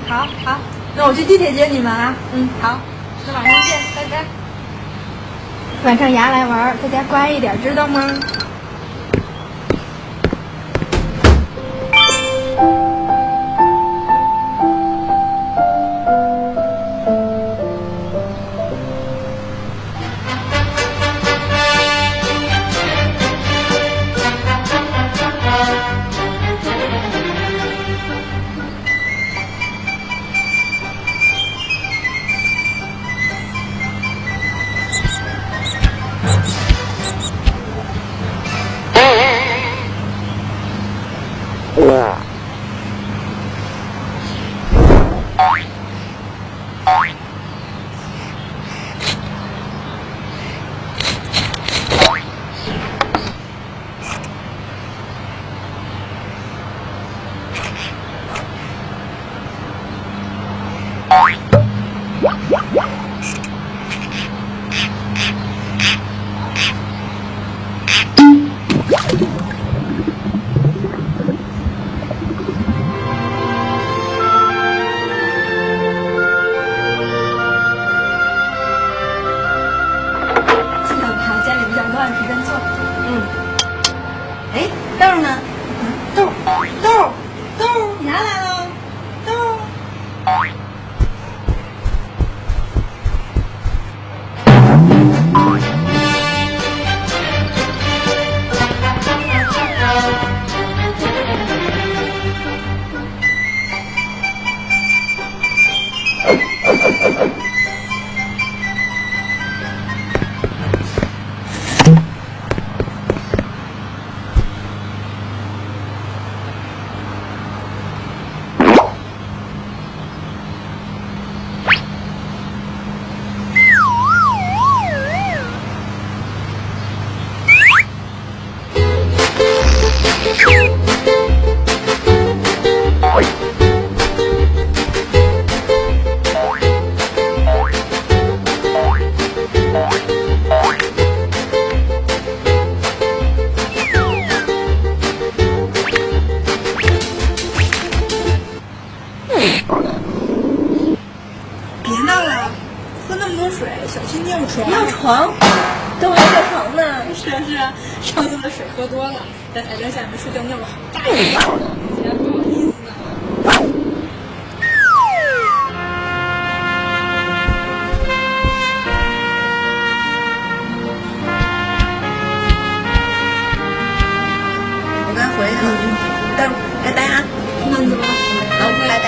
好，好，那我去地铁接你们啊。好，那晚上见，拜拜。晚上牙来玩，在家乖一点，知道吗？哎，豆儿呢？豆儿，牙来了，豆儿。别闹了，喝那么多水，小心尿床。尿床？都还尿床呢？是啊是啊，上次的水喝多了，在台灯下面睡觉尿了好大一泡呢，今天不好意思呢。我刚回去了，待会儿拜拜啊。慢走。好，拜拜。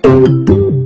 Thank you.